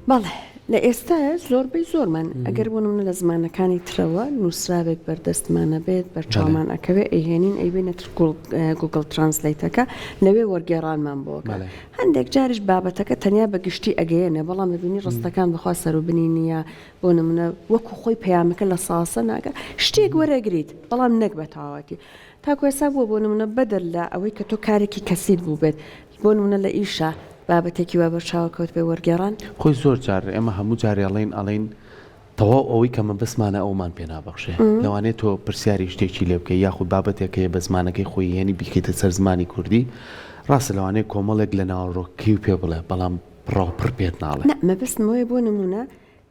بەڵێ لە ئێستا زۆربەی زۆرمان ئەگەر بوون منە لە زمانەکانی ترەوە نووسراوێک بەردەستمانە بێت بەرچاومان ئەکەوێ ئەیهێنین ئەیبێنێت گوگل ترانسلیتەکە لەوێ وەرگێڕانمان بۆکە هەندێک جاریش بابەتەکە تەنیا بە گشتی ئەگەیەنێ بەڵام ببینی ڕستەکان بخوا سەر و بنینی یا بۆ نمونە وەکو خۆی پەیامەکە لە ساسە ناگە شتێک وەرەگریت بەڵام نەک بە تاواتی تاکو ئێستا بووە بۆ نمونە بەدەر لە ئەوەی کە تۆ کارێکی کەسیت بوو بێت بۆ نمونە لە ئیشە بابەتێکی وا بەرچاوە کەوت بێ وەرگێڕان خۆی زۆر جار ئێمە هەموو جاری ئەڵێن تەواو ئەوەی کە من بەسمانە ئەومان پێ نابەخشێ لەوانێت تۆ پرسیاری شتێکی لێ بکەی یاخود بابەتێکەیە بە زمانەکەی خۆی هێنی بیکەیتە سەر زمانی کوردی ڕاستە لەوانەیە کۆمەڵێک لە ناوەڕۆکی و پێ بڵێ بەڵام پڕ پێت ناڵێ مەبەستمەوەی بۆ نمونە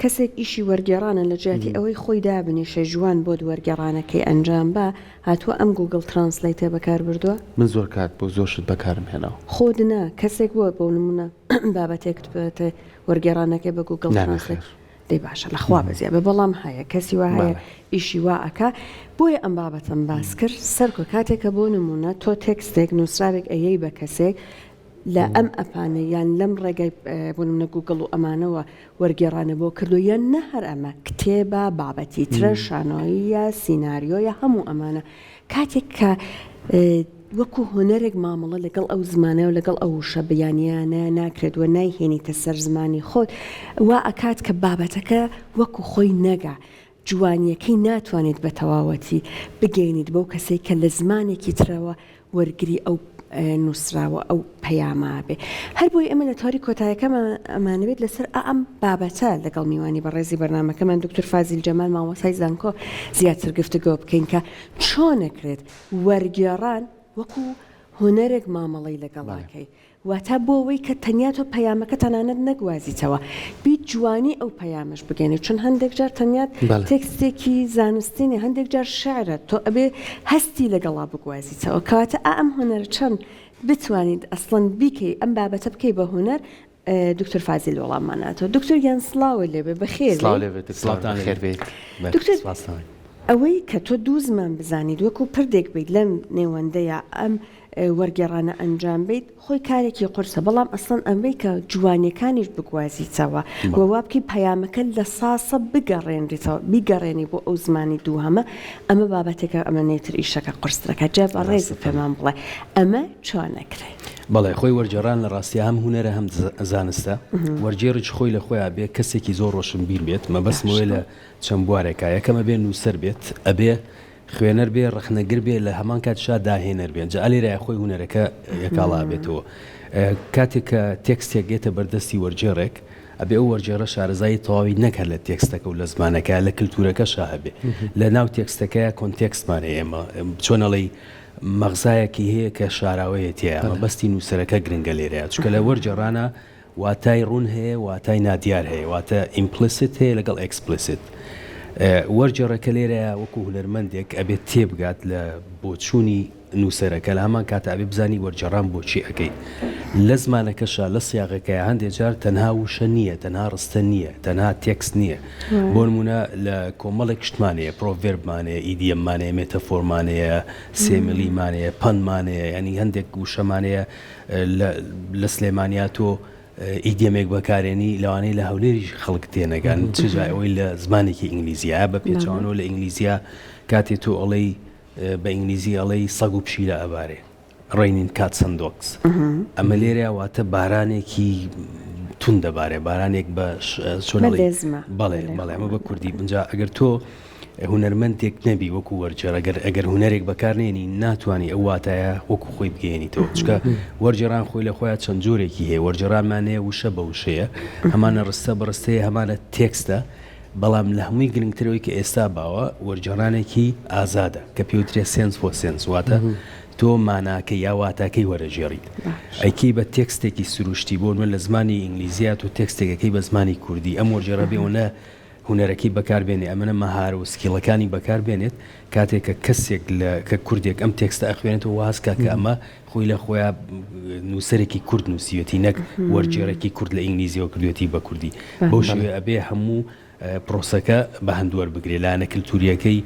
کەسێک ئیشی وەرگێڕانە لە جیاتی ئەوەی خۆی دابنیشە جوان بۆ وەرگێڕانەکەی ئەنجام بە هاتووە ئەم گوگل ترانسلیتە بەکار بردووە من زۆر کات بۆ زۆر شت بەکارم هێناوە خۆدنا کەسێک بووە بۆ نمونە بابەتێک بێتە وەرگێڕانەکەی بە گوگل ترانسلیت دەی باشە لەخوا بەزیە بە بەڵام هەیە کەسی وا هەیە ئیشی وا ئەکا بۆیە ئەم بابەتم باس کرد سەرکۆ کاتێکە بۆ نمونە تۆ تێکستێک نووسراوێک ئەیەی بە کەسێک لە ئەم ئەپانە یان لەم ڕێگەی بۆ نمونە گوگڵ و ئەمانەوە وەرگێڕانە بۆ کردو یان نە هەر ئەمە کتێبە بابەتی ترە شانۆیە سیناریۆیە هەموو ئەمانە کاتێک کە وەکو هۆنەرێک مامەڵە لەگەڵ ئەو زمانە و لەگەڵ ئەو شە بەیانیانە ناکرێتوە نایهێنیتە سەر زمانی خۆت وا ئەکات کە بابەتەکە وەکو خۆی نەگا جوانیەکەی ناتوانێت بە تەواوەتی بگەینیت بەو کەسێک کە لە زمانێکی ترەوە وەرگری ئەو نووسراوە ئەو پەیاما بێ هەر بۆی ئەمە لە تاری کۆتایەکە ئەمانەوێت لەسەر ئەم بابەتە لەگەڵ میوانی بەڕێزی بەرنامەکەمان دکتۆر فازیل جەمال مامۆستای زانکۆ زیاتر گفتگۆ بکەین کە چۆنەکرێت وەرگێڕان وەکو هۆنەرێک مامەڵەی لەگەڵاکەی واتە بۆ ئەوەی کە تەنیا تۆ پەیامەکە تەنانەت نەگوازیتەوە بیت جوانی ئەو پەیامش بگەێنێت چون هەندێک جار تەنیات تێکستێکی زانستینی هەندێک جار شعرە تۆ ئەبێ هەستی لەگەڵا بگوازیتەوە کەواتە ئەم هۆنەرە چەند بتوانیت ئەسڵەن بیکەی ئەم بابەتە بکەی بە هۆنەر دکتۆر فازیل وەڵامماناتەوە دکتۆر یان سڵاوە لێبێ بەخێر ئەوەی کە تۆ دوو زمان بزانیت وەکو پردێک بیت لەم نێوەندەیە ئەم وەرگێڕانە ئەنجام بیت خۆی کارێکی قورسە بەڵام ئەسڵەن ئەمەی کە جوانیەکانیش بگوازیتەوە وەوابکی پەیامەکە لە ساسە بگەڕێنریتەوە بیگەڕێنی بۆ ئەو زمانی دووهەمە ئەمە بابەتێکە ئەمە نێتر ئیشەکە قرسەکە جا بە ڕێز پێمان بڵێ ئەمە چۆنەکرێت بەڵێ خۆی وەرجێڕان لە ڕاستی هەم هوەرە هەم زانستە وەرجێڕی خۆی لە خۆیان بێ کەسێکی زۆر ڕۆشن بیر بێت مەبەستمەوەی لە چەند بوارێکە یەکەمە بێ نووسەر بێت ئەبێ خوێنەر بێ ڕخنەگر بێ لە هەمان کاتشا داهێنەر بێن جا ئەلێرە خۆی هوەرەکە یەکاڵا بێتەوە کاتێک کە تێکستێک گێتە بەردەستی وەرجێڕێک ئەبێ ئەو وەرجێڕە شارەزایی تەواوی نەکات لە تێکستەکە و لە زمانەکە لە کللتورەکەشا هەبێ لە ناو تێکستەکەی کۆنتێکستمانە ئێمە چۆنەڵی مەغزایەکی هەیە کە شاراوەیەتیە ئەمە بەستی نووسەرەکە گرنگە لێرەیە چکە لە وەرجێڕانە واتای ڕوون هەیە واتای نادیار هەیە واتە ئیمپلیسیت هەیە لەگەڵ ئەکسپلیسیت وەرجێڕەکە لێرەیە وەکو هونەرمەندێک ئەبێت تێبگات لە بۆچوونی نووسەرەکە لە هەمان کاتە ئەبێ بزانی وەرجێڕان بۆچی ئەەکەیت لە زمانەکەشە لە سیاغەکەی هەندێک جار تەنها وشە نییە تەنها ڕستە نییە تەنها تێکست نییە بۆ نمونە لە کۆمەڵێک شتمانەیە پرۆڤێربمانەیە ئیدیەممانەیە مێتەفۆرمانەیە سێملیمانەیە پەنمانەیە ینی هەندێک وشەمانەیە لە سلێمانیاتۆ ئیدیەمێک بەکارێنی لەوانەیە لە هەولێری خەڵک تێنەگەن چجای ئەوەی لە زمانێکی ئینگلیزیە بە پێچوانەوە لە ئینگلیزیا کاتێ تۆ ئەڵەی بە ئینگلیزی ئەڵەی سەگ و پشیلە ئەبارێ ڕێنین کات سندۆکس ئەمە لێرە واتە بارانێکی تون دەبارێ بارانێک بە بەڵێ ئەمە بە کوردی بنجا ئەگەر تۆ هونەرمەندێک نەبی وەکو وەرجێڕ ئەگەر هونەرێک بەکارنێنی ناتوانانی ئەو واتایە وەکو خۆی بگەێنیتەوە چکە وەرجێڕان خۆی لە خۆیان چەند جۆرێکی هەیە وەرجێڕانمانەیە وشە بە وشەیە هەمانە ڕستە بەڕستەیە هەمانە تێکستە بەڵام لە هەمووی گرنگترەوەی کە ئێستا باوە وەرجێڕانێکی ئازادە کە پێوترێ سێنس بۆ سێنس واتە تۆ ماناکە یا واتاکەی وەرەژێڕیت ئەیکەی بە تێکستێکی سروشتی بۆ من لە زمانی ئینگلیزیات و تێکستێکەکەی بە زمانی کوردی ئەم وەرجێڕە بێونە هونەرەکەی بەکاربێنێ ئەمەە مەهار و سکیڵەکانی بەکاربێنێت کاتێک کە کەسێک کە کوردێک ئەم تێکستە ئەخوێنێتەوە وازکە کە ئەمە خۆی لە خۆیان نووسەرێکی کورد نووسیوەتی نەک وەرجێڕێکی کورد لە ئینگلیزیەوە کردوێتی بە کوردی بۆ شێوێ ئەبێ هەموو پرۆسەکە بە هەندوەر بگرێ لاەنە کللتوریەکەی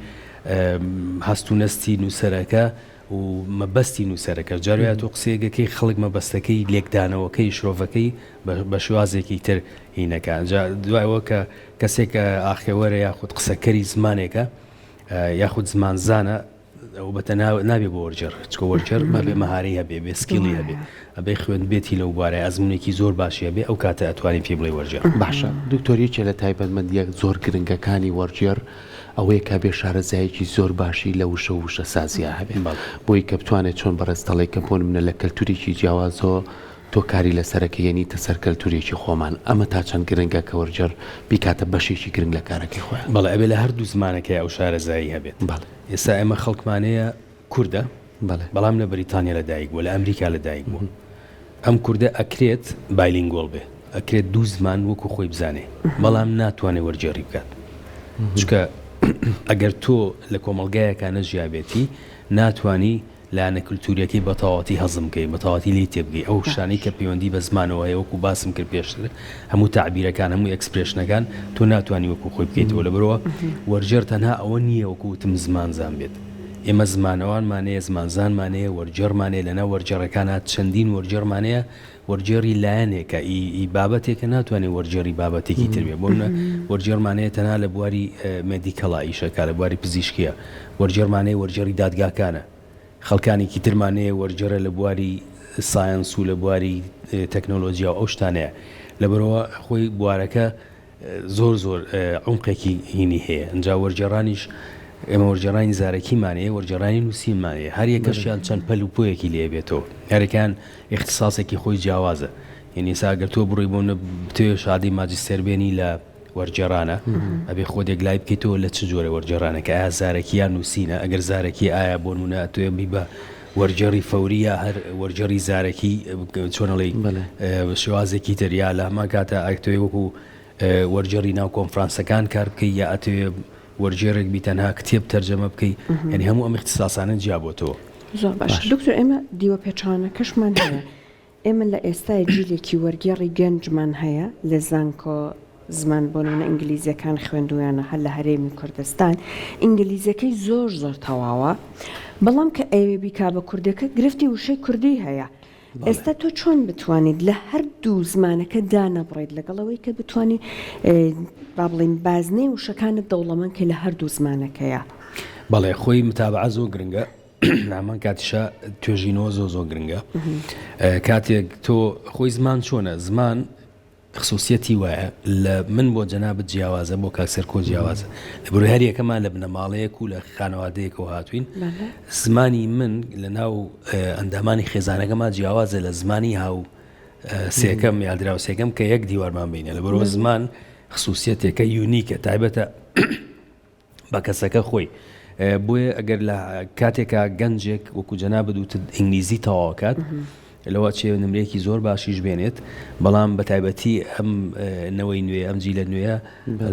هەست و نەستی نووسەرەکە و مەبەستی نووسەرەکە جاروایە تۆ قسەیەکەکەی خەڵک مەبەستەکەی لێکدانەوەکەی شرۆڤەکەی بە شێوازێکی تر هینەکە دوایەوە کە کەسێک ئاخێوەرە یاخود قسەکەری زمانێکە یاخود زمانزانە ئەو بەتە نابێ بۆ وەرجەر چکە وەرجەر مەبێ مەهارەی هەبێ بێ سکیڵی هەبێ ئەبێ خوێن بێتی لەو بارەی ئەزمونێکی زۆر باشی هەبێ ئەو کاتە ئەتوانین پێ بڵێ وەرجەر. باشە دکتۆریەکێ لە تایبەتمەندیەک زۆر گرنگەکانی وەرجێر ئەوەیە کە بێ شارەزایەکی زۆر باشی لە وشە سازیە هەبێ بۆی کە بتوانێت چۆن بەڕێستەڵی کە بۆ منە لە کەلتوریکی جیاوازەوە تۆ کاری لەسەرەکە یەنیتە سەر کەلتوریکی خۆمان ئەمە تا چەند گرنگە کە وەرجەر بیکاتە بەشێکی گرنگ لە کارەکەی خۆیان. بەڵێ ئەبێ لە هەردوو زمانەکەی ئەو شارەزایی هەبێت. ئێستا ئێمە خەڵکمانەیە کووردە بەڵام لە بریتانیا لەدایک بووە لە ئەمریکا لەدایک بوو ئەم کووردە ئەکرێت بایلینگۆڵ بێ ئەکرێت دوو زمان وەکو خۆی بزانێ بەڵام ناتوانێت وەرجێڕی بکات چکە ئەگەر تۆ لە کۆمەڵگایەکە نەژیابێتی ناتوانی لایەنە کولتوریەکەی بە تەواوەتی هەزم بکەی بە تەواوەتی لێی تێبگەی ئەو شانەی کە پەیوەندی بە زمانەوە هەیە وەکو باسم کرد پێشتر هەموو تعبیرەکان هەموو ئەکسپرێشنەکان تۆ ناتوانی وەکو خۆی بکەیتەوە لەبەرەوە وەرجێر تەنها ئەوە نییە وەکو وتم زمانزان بێت ئێمە زمانەوانمانەیە زمانزانمانەیە وەرجێڕمانەیە لەناو وەرجێڕەکانە چەندین وەرجێڕمانەیە وەرجێڕی لایەنێکە ئی بابەتێکە ناتوانێت وەرجێڕی بابەتێکی تر بێ بۆ منە وەرجێڕمانەیە تەنها لە بواری مێدیکەڵا ئیشەکە لە بواری پزیشکیە وەرجێڕمانەیە وەرجێڕی دادگاکانە خەڵکانێکی ترمانەیە وەرجێرە لە بواری ساینس و لە بواری تەکنۆلۆژیا و ئەو شتانەیە لەبەرەوە خۆی بوارەکە زۆر عومقێکی هینی هەیە ئەنجا وەرجێڕانیش ئێمە وەرجێڕانی زارەکیمانەیە وەرجێڕانی نووسینمانەیە هەر یەکەشیان چەند پەلوپۆیەکی لێ بێتەوە هەرێکیان اختصاسێکی خۆی جیاوازە یعنی ساگەر تۆ بڕۆی بۆ بتوێ شادی ماجستێر بێنی لە وەرجێڕانە ئەبێ خۆدێک لای بکەیتەوە لە چ جۆرە وەرجێڕانەکە ئایا زارەکی یان نووسینە ئەگەر زارەکی ئایا بۆ نمونە توێ بی بە وەرجێڕی فەوریە هەر وەرجێڕی زارەکی چۆنەڵی شێوازێکی تریا لە هەمان کاتە ئەکتوێ وەکو وەرجێڕی ناو کۆنفرانسەکان کار بکەی یا ئەتوێ وەرجێڕێک بیتەنها کتێب تەرجەمە بکەی یعنی هەموو ئەم اختصاسانە جیابۆتەوە. زۆر باش دکتۆر ئێمە دیوە پێچانەکەشمان هەیە ئێمە لە ئێستای جیلێکی وەرگێڕی گەنجمان هەیە لە زانکۆ زمان بۆنە ئینگلیزیەکان خوێندویانە هەر لە هەرێمی کوردستان ئینگلیزیەکەی زۆر تەواوە بەڵام کە ئەوێ بیکا بە کوردەکە گرفتی وشەی کوردی هەیە ئێستا تۆ چۆن بتوانیت لە هەردوو زمانەکە دانەبڕیت لەگەڵەوەی کە بتوانانی با بڵین بازنەی وشەکانت دەوڵەمەند کە لە هەردوو زمانەکەیە. بەڵێ خۆی متابعە زۆر گرنگە نامان کاتیشە توێژینەوە زۆر گرنگە کاتێک تۆ خۆی زمان چۆنە زمان خصوصیەتی وایە لە من بۆ جەنابەت جیاوازە بۆ کاکسەر کۆ جیاوازە لەبەرۆی هەر یەکەمان لە بنەماڵەیەک و لە خانەوادەیەکەوە هاتوین زمانی من لە ناو ئەندامانی خێزانەکەمان جیاوازە لە زمانی هاو سێکەم یادراوە سێکەم کە یەک دیوارمان بینە لەبەرەوە زمان خصوصیەتێکە یونیکە تایبەتە بە کەسەکە خۆی بۆیە ئەگەر لە کاتێکا گەنجێک وەکو جەنابەت وتت ئینگلیزی تەواوکات لەوە چێ نمرەیەکی زۆر باشیش بێنێت بەڵام بە تایبەتی ئەم نەوەی نوێ ئەم جیلە نوێە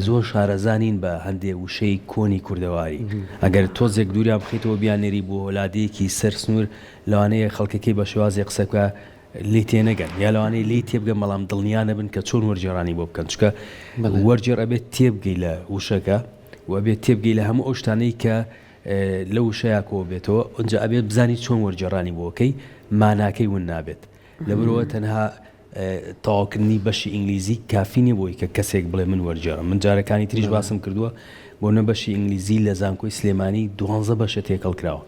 زۆر شارەزانین بە هەندێک وشەی کۆنی کوردەواری ئەگەر تۆزێک دووریان بخیتەوە بیانێری بۆ وڵادەیەکی سەر سنوور لەوانەیە خەڵکەکەی بە شێوازی قسەکە لی تێنەگەن یا لەوانەیە لی تێبگەن بەڵام دڵنیانە بن کە چۆن وەرجێڕانی بۆ بکەن چکە وەرجێڕ ئەبێت تێبگەی لە وشەکە و ئەبێت تێبگەی لە هەموو ئەو شتانەی کە لە وشەیە کۆ بێتەوە ئەنجا ئەبێت بزانی چۆن وەرجێڕانی بۆکەی ماناکەی ون نابێت لەبەرەوە تەنها تەواوکردنی بەشی ئینگلیزی کافی نیە بۆی کە کەسێک بڵێ من وەرجێڕم من جارەکانی تریش باسم کردووە بۆ نە بەشی ئینگلیزی لە زانکۆی سلێمانی 12 بەشە تێکەڵ کراوە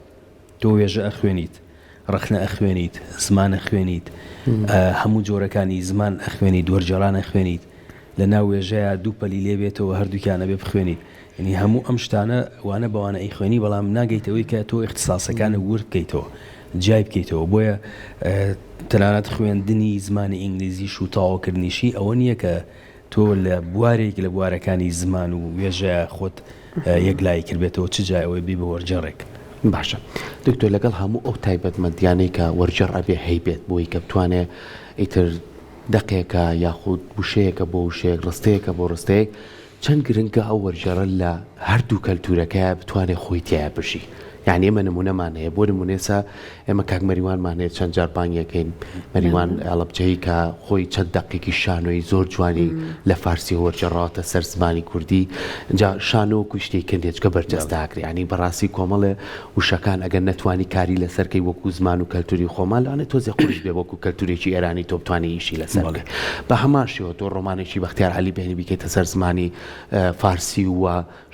تۆ وێژە ئەخوێنیت ڕخنە ئەخوێنیت زمان ئەخوێنیت هەموو جۆرەکانی زمان ئەخوێنیت وەرجێڕان ئەخوێنیت لە ناو وێژەیە دوو پەلی لێ بێتەوە هەردووکیانە بێ بخوێنیت ینی هەموو ئەم شتانە وانە بەوانە ئەیخوێنی بەڵام ناگەیتەوەی کە تۆ اختصاسەکانە ور بکەیتەوە جای بکەیتەوە بۆیە تەنانەت خوێندنی زمانی ئینگلیزیش و تەواوکردنیشی ئەوە نییە کە تۆ لە بوارێک لە بوارەکانی زمان و وێژە خۆت یەکلای کردبێتەوە چ جای ئەوەی بی بە وەرجێڕێک. باشە دکتۆر لەگەڵ هەموو ئەو تایبەتمەندیانەی کە وەرجێڕ ئەبێ هەیبێت بۆی کە بتوانێت ئیتر دەقێکە یاخود وشەیەکە بۆ وشەیەک ڕستەیەکە بۆ ڕستەیەک چەند گرنگە ئەو وەرجێڕە لە هەردوو کەلتورەکە بتوانێت خۆی تایە بشی یعنی ئێمە نمونەمان هەیە بۆ نمونێسا ئێمە کاک مەریوانمان هەیە چەند جار بانگەکەین مەریوان ئەڵەبجەی کە خۆی چەند دەقێکی شانۆی زۆر جوانی لە فارسی وەرجێڕاتە سەر زمانی کوردی اینجا شانۆ شتێکی کە بەرجەستاکرێ ینی بەڕاستی کۆمەڵێ وشەکان ئەگەر نەتوانی کاری لەسەرکەی وەکو زمان و کەلتوری خۆمان لەوانێت تۆزێ خۆش بێ وەکو کەلتورێکی ئێرانی تۆ بتوانێت ئیشی لەسەر بکەیت بە هەمان شێوە تۆ ڕۆمانێکی بەختیار عەلی بێنی بیکەیتە سەر زمانی فارسی و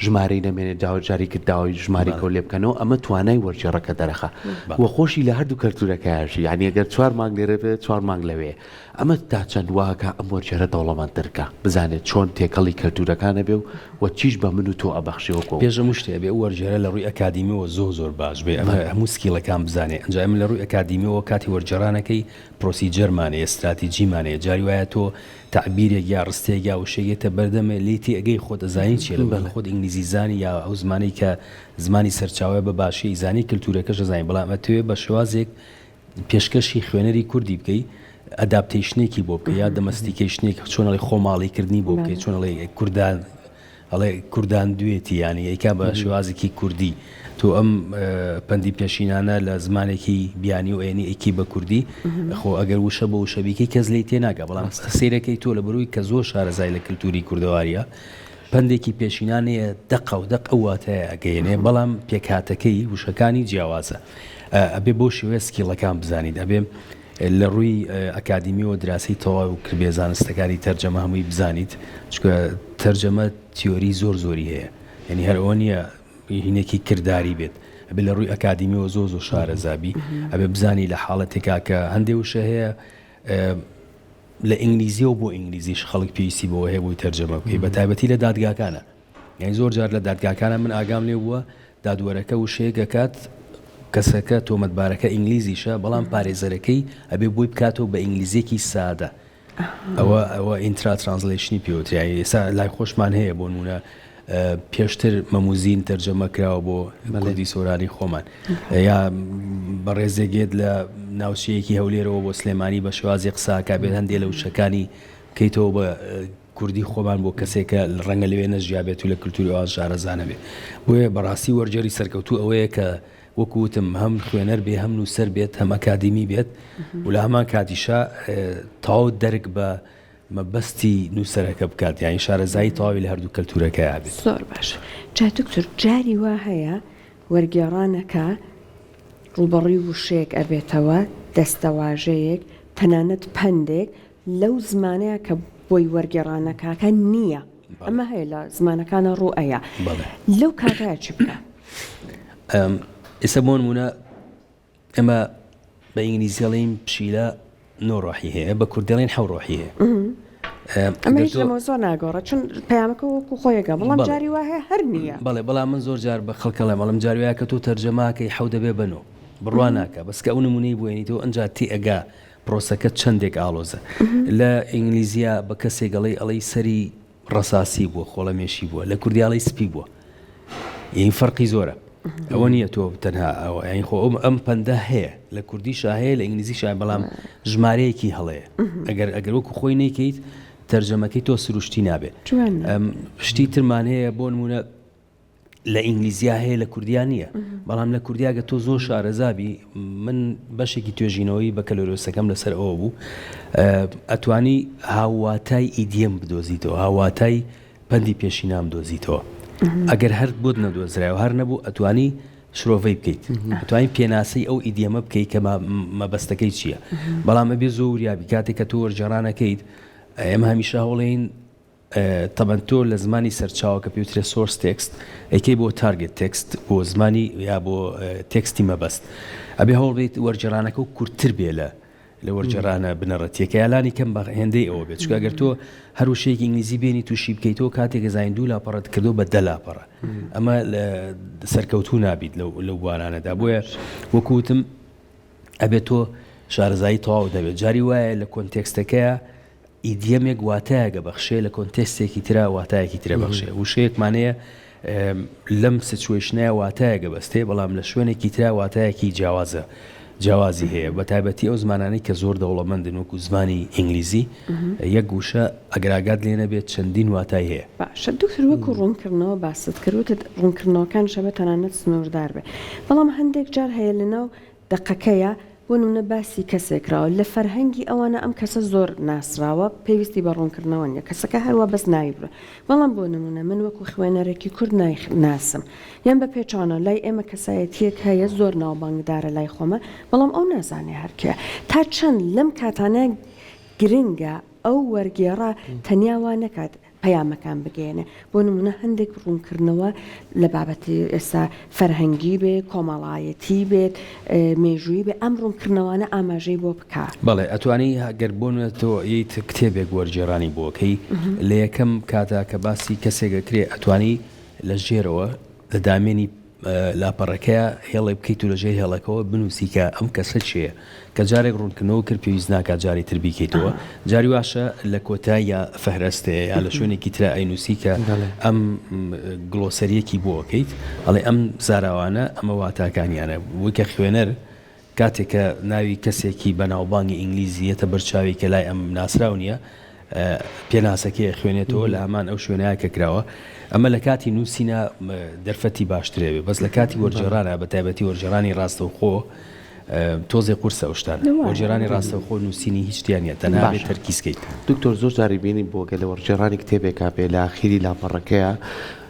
ژمارەی نەمێنێت جاوەجاری کرد داوای ژماری کەو لێ بکەنەوە ئەمە توانای وەرجێڕەکە دەرەخە وە خۆشی لە هەردوو کەلتورەکەیشی ینی ئەگەر 4 مانگ لێرە بێت 4 مانگ لەوێ ئەمە تا چەند واکە ئەم وەرجێرە دەوڵەمەندترکە بزانێت چۆن تێکەڵی کەلتورەکانە بێ و چیش بە من و تۆ ئەبەخشێوەکۆ پێشە شتێ بێ وەرجێرە لە ڕووی ئەکادیمیەوە زۆر باش بێ ئەمە هەموو سکیلەکان بزانێ ئەنجام من لە ڕووی ئەکادیمیەوە کاتی وەرجێڕانەکەی پرۆسیجەرمانەیە استراتیجیمانەیە جاری وایە تۆ تعبیرێک یا ڕستێک یا وشەیەتە بەردەمە لێتی ئەگەی خۆت ئەزانی چیە لە خۆت ئینگلیزی زانی یا ئەو زمانی کە زمانی سەرچاوی بە باشی زانی کللتورەکەش زانین بەڵام ئەتوێ بە شێوازێک پێشکەشی خوێنەری کوردی بکەی ئەداپتیشنێکی بۆ بکە یا دەمەستیکیشنێک چۆنەڵی خۆماڵیکردنی بۆ بکەیت چۆنەڵی کوردان ئەڵێ کوردان دوێتی یانی ئەیکا بە شێوازێکی کوردی تۆ ئەم پەندی پێشینانە لە زمانێکی بیانی و ئێنی ئەیکی بە کوردی خۆ ئەگەر وشە بە وشەبیکی کەس لی تێناگە بەڵام سیرەکەی تۆ لە بەرووی کە زۆر شارەزای لە کللتوری کوردەواریە پندێکی پێشینانەیە دەق و دەق ئەواتەیە ئەگەیەنێ بەڵام پێکاتەکەی وشەکانی جیاوازە ئەبێ بۆ شێوێ سکیڵەکان بزانیت ئەبێ لە ڕووی ئەکادیمیەوە دراسی تەواو و کردبێ زانستەکانی تەرجەمە هەمووی بزانیت چکە تەرجەمە تیۆری زۆری هەیە یعنی هەرەوە نییە هینێکی کردداری بێت ئەبێ لە ڕووی ئەکادیمیەوە زۆر شارەزابی ئەبێ بزانی لە حاڵەتێکا کە هەندێک وشە هەیە لە ئینگلیزی و بۆ ئینگلیزیش خەڵک پێویستی بۆ هەیە بۆی تەرجەمە بکەی بە تایبەتی لە دادگاکانە یعنی زۆر جار لە دادگاکانە من ئاگام لێ بووە دادوەرەکە وشەیە کات کەسەکە تۆمەتبارەکە ئینگلیزیشە بەڵام پارێزەرەکەی ئەبێ بۆی بکاتەوە بە ئینگلیزیەکی سادە ئەوە ئینترا ترانسلیشنی پێوتریایی ئێستا لای خۆشمان هەیە بۆ نمونە پێشتر مەموزین تەرجەمە کراوە بۆ کوردی سۆرانی خۆمان یا بەڕێزێگێت لە ناوچەیەکی هەولێرەوە بۆ سلێمانی بە شێوازی قساکە بێت هەندێک لە وشەکانی کەیتەوە بە کوردی خۆمان بۆ کەسێکە ڕەنگە لەوێ نەژیابێت و لە کللتوری ئەوان شارەزانە بێت بۆیە بەڕاستی وەرجێری سەرکەوتوو ئەوەیە کە وەکوتم هەم خوێنەر بێ هەم نووسەر بێت هەم ئەکادیمی بێت و لە هەمان کاتیشا تاو دەرگ بە مەبەستی نووسەرەکە بکات یانی شارەزایی تەواوی لە هەردوو کەلتورەکەی بێت زۆر باش جاتکتور جاری وا هەیە وەرگێڕانەکە ڕوبەڕی وشەیەک ئەبێتەوە دەستەواژەیەک تەنانەت پندێک لەو زمانەیە کە بۆی وەرگێڕانەکەکە نییە ئەمە هەیە لە زمانەکانە ڕوئەیە لەو کاتەیە چی بکە ئێستا بۆ نمونە ئەمە بە ئینگلیزیڵین پشیلە نۆڕۆحی هەیە بە کوردەڵین حەوڕۆحی هەیە ئەمە هیچ لەمە زۆر ناگۆڕە چون پەیامەکە وەکو خۆیەکە بەڵام جاری وا هەیە هەر نییە بەڵێ بەڵام من زۆر جار بە خەڵکەڵێ مەڵم جاروایە کە تۆ تەرجەماکەی حەو دەبێ بنۆ بڕوان ناکە بەسکە ئەو نمونەی بۆێنیتەوە ئەنجا تی ئەگا پرۆسەکە چەندێک ئالۆزە لە ئینگلیزیە بە کەسێک گەڵی ئەڵی سەری ڕەساسی بووە خۆڵەمێشی بووە لە کوردیاڵی سپی بووە این فەرقی زۆرە ئەوە نییە تۆ تەنها ئەوە یانی خۆ ئەم پەندە هەیە لە کوردیشا هەیە لە ئینگلیزیشا بەڵام ژمارەیەکی هەڵەیە ئەگەر وەکو خۆی نەیکەیت تەرجەمەکەی تۆ سروشتی نابێت شتی ترمان هەیە بۆ نمونە لە ئینگلیزیا هەیە لە کوردیان نییە بەڵام لە کوردیاگە تۆ زۆر شارەزابی من بەشێکی توێژینەوەی بە کەلۆرۆسەکەم لەسەر ئەوە بوو ئەتوانی هاواتای ئیدیم بدۆزیتەوە هاواتای پەندی پێشینام دۆزیتەوە ئەگەر هەر بۆت نەدۆزرایەوە هەر نەبوو ئەتوانی شرۆڤەی بکەیت ئەتوانی پێناسەی ئەو ئیدیەمە بکەیت کە مەبەستەکەی چییە بەڵام ئەبێ زۆریابی کاتێک کە تۆ وەرجێڕانەکەیت ئێمە هەمیشە هەوڵێین تەبەن تۆ لە زمانی سەرچاوە کە پێوترێ سۆرس تێکست ئەیکەی بۆ تارگێت تێکست بۆ زمانی یا بۆ تێکستی مەبەست ئەبێ هەوڵ بێت وەرجێڕانەکە و کورتتر بێ لە وەرجێڕانە بنەڕەتیەکە یالانی کەم بە هێندەی ئەوە بێت چکە ئەگەر تۆ هەر وشەیەکی ئینگلیزی بێنی تووشی بکەیتەوە کاتێک زین دوو لاپەڕەت کردو بە 10 لاپەڕە ئەمە سەرکەوتوو نابیت لەو بوارانەدا بۆیە وەکوتم ئەبێت تۆ شارەزایی تەواو دەبێت جاری وایە لە کۆنتێکستەکەیە ئیدیەمێک واتایەگە بەخشێ لە کۆنتێستێکی ترا واتایەکی ترە بەخشێ وشەیەکمانەیە لەم سچوێشنەیە واتایەگە بەستێ بەڵام لە شوێنێکی ترا واتایەکی جیاوازە جیاوازی هەیە بە تایبەتی ئەو زمانانەی کە زۆر دەوڵەمەندن وەکو زمانی ئینگلیزی یەک گوشە ئەگراگات لێ نەبێت چەندین واتای هەیە. باشە دوکتۆر وەکو ڕوونکردنەوە باست کردوتت ڕوونکردنەوەکان شەبە تەنانەت سنووردار بێ بەڵام هەندێک جار هەیە لەناو دقەکەیە بۆ نمونە باسی کەسێکراوە لە فەرهەنگی ئەوانە ئەم کەسە زۆر ناسراوە پێویستی بە ڕوونکردنەوە نیە کەسەکە هەروە بەس نایبرە بەڵام بۆ نمونە من وەکو خوێنەرێکی کورد ناسم یان بە پێچانە لای ئێمە کەسایەتیەک هەیە زۆر ناوبانگدارە لای خۆمە بەڵام ئەو نازانێ هەرکێ تا چەند لەم کاتانە گرنگە ئەو وەرگێڕە تەنیاوان نەکات پەیامەکان بگەێنێ بۆ نمونە هەندێک ڕوونکردنەوە لە بابەتی ئێستا فەرهەنگی بێت کۆمەڵایەتی بێت مێژووی بێ ئەم ڕوونکردنەوەانە ئاماژەی بۆ بکە بەڵێ ئەتوانی گەر بۆنێتەوە یت کتێبێک وەرجێڕانی بۆکەی لە یەکەم کاتا کە باسی کەسێکەکرێ ئەتوانی لە ژێرەوە لە دامێنی لاپەڕەکەیە هێڵی بکەیت و لەژێر هێڵەکەەوە بنووسی کە ئەم کەسە چییە کە جارێک ڕوونکردنەوە کرد پێویست ناکات جاری تر بیکەیتەوە جاری واشە لە کۆتای یا فەهرەستەیە یا لە شوێنێکی ترە ئەینووسی کە ئەم گلۆسەریەکی بۆکەیت ئەڵێ ئەم زاراوانە ئەمە واتاکانیانە وەکە خوێنەر کاتێککە ناوی کەسێکی بەناوبانگی ئینگلیزیەتە بەرچاوی کە لای ئەم ناسرااو نییە پێناسەکەی خوێنێتەوە لە هەمان ئەو شوێنەیە کە کراوە ئەمە لە کاتی نووسینە دەرفەتی باشترێوێ بەس لە کاتی وەرجێڕانە بە تایبەتی وەرجێڕانی ڕاستەوخۆ تۆزێ قورسە ئەوشتان وەرجێڕانی ڕاستەوخۆ نووسینی هیچ شتیانە تەنابێت تەرکیزکەیت دکتۆر زۆر جاری بینی بۆگە لە وەرجێڕانی کتێبێکا بێ لە ئاخیری لاپەڕەکەیە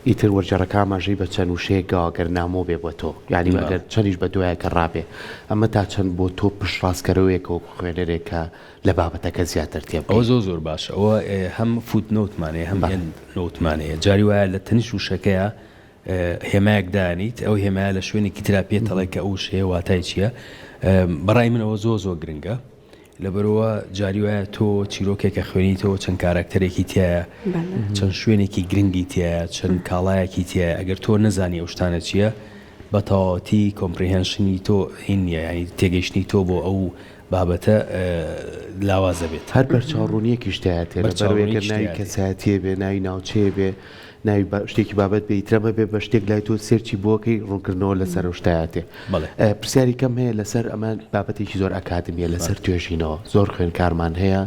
ئیتر وەرجێڕەکە ئاماژەی بە چەند وشەیەکەوە گەر نامۆ بێ بۆ تۆ یعنی ئەگەر چەندیش بە دوایە کە ڕابێ ئەمە تا چەند بۆ تۆ پشتڕاستکەرەوەیەکەوە خوێنەرێکە لە بابەتەکە زیاتر تێ ئەوە زۆر باش ئەوە هەم فوت نۆتمانەیە هەم نۆتمانەیە جاری وایە لە تەنیش وشەکەیە هێمایەک دانیت ئەو هێمایە لە شوێنێکی ترا پێتەڵێ کە ئەو شەیە واتای چییە بەڕای منەوە زۆر گرنگە لەبەرەوە جاری وایە تۆ چیرۆکێکە خوێنیتەوە چەند کارکتەرێکی تایە چەند شوێنێکی گرنگی تایە چەند کاڵایەکی تایە ئەگەر تۆ نەزانی ئەو شتانە چییە بە تەواوەتی کۆمپریهێنشنی تۆ هین نیە ینی تێگەیشتنی تۆ بۆ ئەو بابەتە لاوازە بێت هەر بەرچاوڕوونیەکی شتایە تێ بەرەوەیەگەر ناوی کەسایەتیە بێ ناوی ناوچەیە بێ ناوی شتێکی بابەت بێ ئیترەمە بێ بە شتێک لای تۆ سێرچی بۆکەی ڕوونکردنەوە لەسەر شتایەتێ پرسیاری کەم هەیە لەسەر ئەمە بابەتێکی زۆر ئەکادمیە لەسەر توێژینەوە زۆر خوێنکارمان هەیە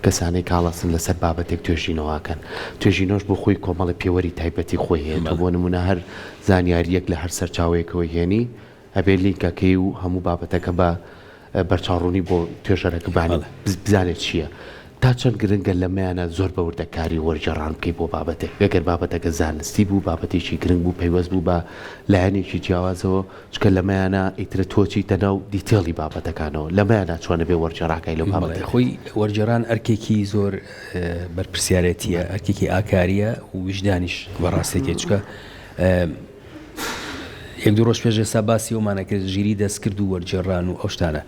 کەسانەی کاڵەسن لەسەر بابەتێک توێژینەوەکەن توێژینەوەش بۆ خۆی کۆمەڵی پێوەری تایبەتی خۆی هەیە بۆ نمونە هەر زانیاریەک لە هەر سەرچاوەیەکەوە هێنی هەبێ لیکەکەی و هەموو بابەتەکە بە بەرچاوڕوونی بۆ توێژەرەکە بزانێت چییە تا چەند گرنگە لەمەیانە زۆر بەوردەکاری وەرجێڕان بکەی بۆ بابەتێک ئەگەر بابەتەکە زانستی بوو بابەتێکی گرنگ بوو پەیوەست بوو بە لایەنێکی جیاوازەوە چکە لەمەیانە ئیترە تۆچی تەناو دیتێڵی بابەتەکانەوە لەمەیانە چۆنە بێ وەرجێڕاکای لەو بابەتە خۆی وەرجێڕان ئەرکێکی زۆر بەرپرسیارەتیە ئەرکێکی ئاکاریە و وجدانیش بەڕاستێکی چکە یەک دوو ڕۆژ پێش ئێستا باسی ئەومانەکرد ژیری دەستکرد و وەرجێڕان و ئەو شتانە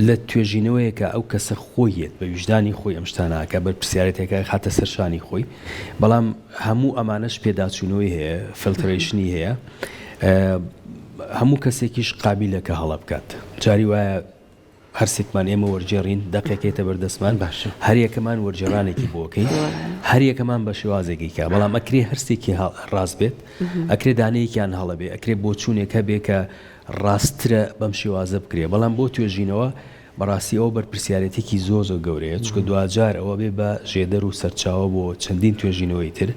لە توێژینەوەیەکە ئەو کەسە خۆیت بە وجدانی خۆی ئەم شتانەکە بەرپرسیارەتێکە خاتە سەرشانی خۆی بەڵام هەموو ئەمانەش پێداچوونەوەی هەیە فلترێشنی هەیە هەموو کەسێکیش قابلەکە هەڵە بکات جاری وایە هەرسێکمان ئێمە وەرجێڕین دەقێکێتە بەردەستمان باشە هەر یەکەمان وەرجێڕانێکی بۆکەی هەر یەکەمان بە شێوازێکی کە بەڵام ئەکرێ هەرسێکی ڕاست بێت ئەکرێ دانەیەکیان هەڵە بێ ئەکرێ بۆ چوونێکە بێ کە ڕاسترە بەم شێوازە بکرێ بەڵام بۆ توێژینەوە بەڕاستی ئەوە بەرپرسیارەتێکی زۆر گەورەیە چکە دوجار ئەوە بێ بە ژێدەر و سەرچاوە بۆ چەندین توێژینەوەی تر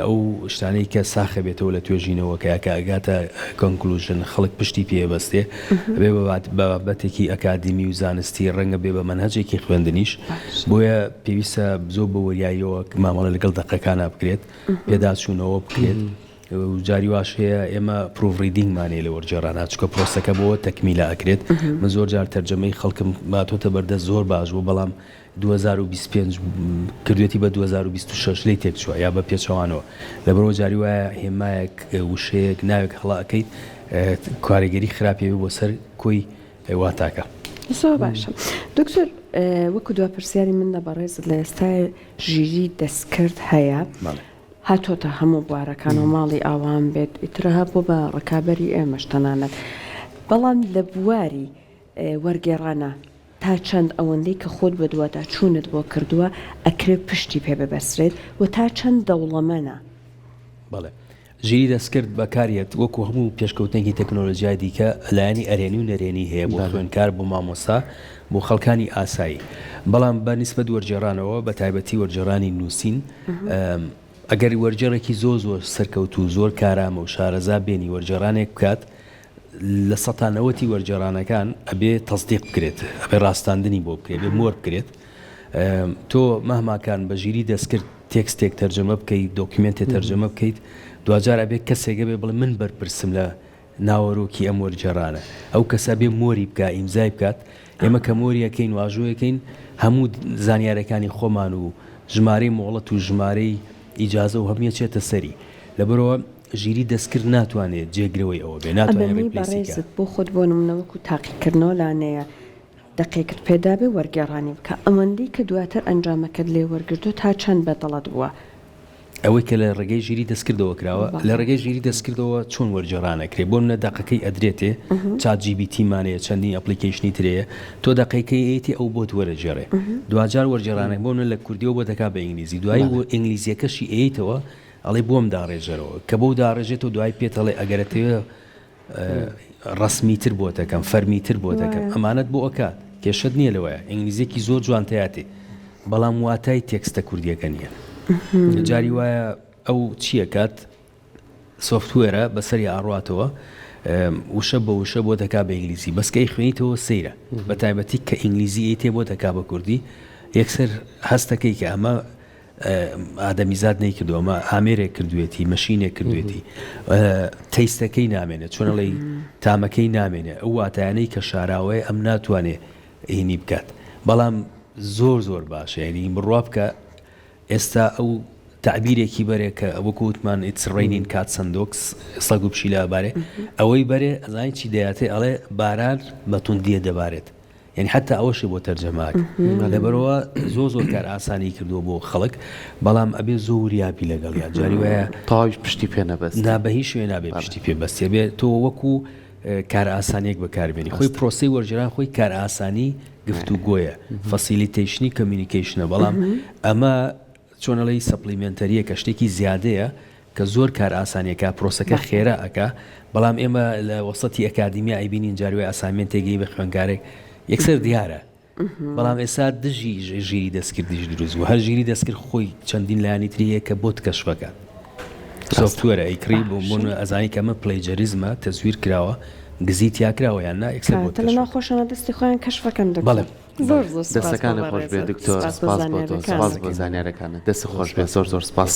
ئەو شتانەی کە ساخە بێتەوە لە توێژینەوەکە کە ئەگاتە کۆنکلوژن خەڵک پشتی پێبەستێ بێ بابەتێکی ئەکادمی و زانستی ڕەنگە بێ بە مەنهەجێکی خوێندنیش بۆیە پێویستە زۆر بە وەریاییەوە مامەڵە لەگەڵ دەقەکانە بکرێت پێداچوونەوە بکرێت جاری واش هەیە ئێمە پرۆڤریدینگمانێ لە وەرجێڕانە چکە پرۆسەکە بۆ تەکمیلە ئەکرێت من زۆر جار تەرجەمەی خەڵکم باتۆتە بەردەست زۆر باش بوو بەڵام 2025 کردوێتی بە 2026 لی تێکچووە یا بە پێچەوانەوە لەبەرەوە جاری وایە هێمایەک وشەیەک ناوێک هەڵاکەیت کارێگەری خراپێ بۆ سەر کۆی واتاکە زۆر باشە دکتۆر وەکو دو پرسیاری منە بەڕێزت لە ئێستای ژیری دەستکرد هەیە هاتۆتە هەموو بوارەکان و ماڵی ئاوان بێت ئیترها بۆ بە ڕکابەری ئێمەش تەنانەت بەڵام لە بواری وەرگێڕانە تا چەند ئەوەندەی کە خۆت بەدووادا چوونت بۆ کردووە ئەکرێ پشتی پێ ببەسرێت و تا چەند دەوڵەمەنە بەڵێ ژیری دەستکرد بەکارێت وەکو هەموو پێشکەوتنێکی تەکنۆلۆژیای دیکە لایەنی ئەرێنی و نەرێنی هەیە بۆ خوێندکار بۆ مامۆستا بۆ خەڵکانی ئاسایی بەڵام بە نیسبەت وەرجێڕانەوە بە تایبەتی وەرجێڕانی نووسین ئەگەر وەرجێڕێکی زۆر سەرکەوت و زۆر کارامە و شارەزا بێنی وەرجێڕانێک بکات لە سەتانەوەتی وەرجێڕانەکان ئەبێ تەصدیق بکرێت ئەبێ ڕاستاندنی بۆ بکرێت بێ مۆر بکرێت تۆ مەهماکان بە ژیری دەستکرد تێکستێک تەرجەمە بکەیت دۆکیمنتێ تەرجەمە بکەیت دوجار ئەبێ کەسێکە بێ بڵێ من بەرپرسم لە ناوەڕۆکی ئەم وەرجێڕانە ئەو کەسە بێ مۆری بکە ئیمزای بکات ئێمە کە مۆریەکەین واژۆیەکەین هەموو زانیارەکانی خۆمان و ژمارەی مۆڵەت و ژمارەی ئیجازە و هەمیە چێتە سەری لەبەرەوە ژیری دەستکرد ناتوانێت جێگرەوەی ئەوە بێ ناتوانێت ڕێزت بۆ خۆت بۆ نمونەوەکو تاقیکردنەوە لانەیە دقیقت پێدا بێ وەرگێڕانی بکە ئەوەندەی کە دواتر ئەنجامەکەت لێ وەرگرتو تا چەند بەدەڵت بووە ئەوەی کە لە ڕێگەی ژیری دەستکردەوە کراوە لە ڕێگەی ژیری دەستکردەوە چۆن وەرجێڕانەکرێ بۆ منە دقەکەی ئەدرێتێ چات جیبیتیمانەیە چەندین ئەپلیکیشنی ترەیە تۆ دقەکەی ئەیتی ئەو بۆت وەرەجێڕێ دوجار وەرجێڕانێک بۆ منە لە کوردیەوە بۆ دەکا بە ئینگلیزی دوای ئینگلیزیەکەشی ئەیتەوە ئەڵێ بۆم داڕێژەرەوە کە بۆ داڕێژێتەوە دوای پێتەڵێ ئەگەرەتەوە ڕسمیتر بۆ دەکەم فەرمیتر بۆ دەکەم ئەمانەت بۆ ئەکات کێشت نییە لەوەیە ئینگلیزیەکی زۆر جوانتەیاتێ بەڵام واتای تێکستە کوردیەکە نییە جاری وایە ئەو چییە کات سۆفتوێرە بەسەری ئاڕاتەوە وشە بە وشە بۆ دەکا بە ئینگلیزی بەسکەی خوێنیتەوە سەیرە بە تایبەتی کە ئینگلیزی تێ بۆ دەکا بە کوردی یەکسەر هەستەکەی کە ئەمە ئادەمیزاد نەیکردو ئەمە ئامێرێک کردوێتی مەشینێک کردوێتی تەیستەکەی نامێنێت چۆنەڵی تامەکەی نامێنێ ئەو واتایانەی کە شاراوەیە ئەم ناتوانێ هینی بکات بەڵام زۆر باشە یعنی بڕوا بکە ئێستا ئەو تعبیرێکی بەرێ کە وەکو وتمان ئیتس ڕینین کات سندۆکس سەگ و پشیلە بارێ ئەوەی بەرێ ئەزانی چی دەیاتێ ئەڵێ باران بەتوندیە دەبارێت یعنی حتا ئەوەشی بۆ تەرجەماک لەبەرەوە زۆر کار ئاسانی کردووە بۆ خەڵک بەڵام ئەبێ زۆریابی لەگەڵ یا جاری وایە تاویش پشتی پێ نەبەست نابە هیچ شوێ نابێ پشتی پێ بەستێ بێ تۆ وەکو کار ئاسانیەک بەکاربێنی خۆی پرۆسی وەرجێران خۆی کار ئاسانی گفتوگۆیە فەسیلیتیشنی کۆمیونیکیشنە بەڵام ئەمە چۆنەڵی سەپلیمنتەریە کە شتێکی زیادەیە کە زۆر کار ئاسانیەکە پرۆسەکە خێرا ئەکا بەڵام ئێمە لە وەسەتی ئەکادیمی ئایبینین جاروی ئاسامنتێکی بە خوێنکارێک یەکسەر دیارە بەڵام ئێستا دژی ژیری دەستکردیش دروست و هەر ژیری دەستکرد خۆی چەندین لایانی تریە کە بۆت کەشفەکە سۆفتوەرە ئەیکری بۆ ئەزانی کەمە پلەیجەریزمە تەزویر کراوە گزیت یاکراوە یان نا ئەکسەر بۆ لە ناخۆشانە دەستی خۆیان کەشفەکەن بەڵێ زۆر دەستەکانە خۆش بێ دکتۆر سپاس بۆ زانیارەکانە دەست خۆش بێ زۆر سپاس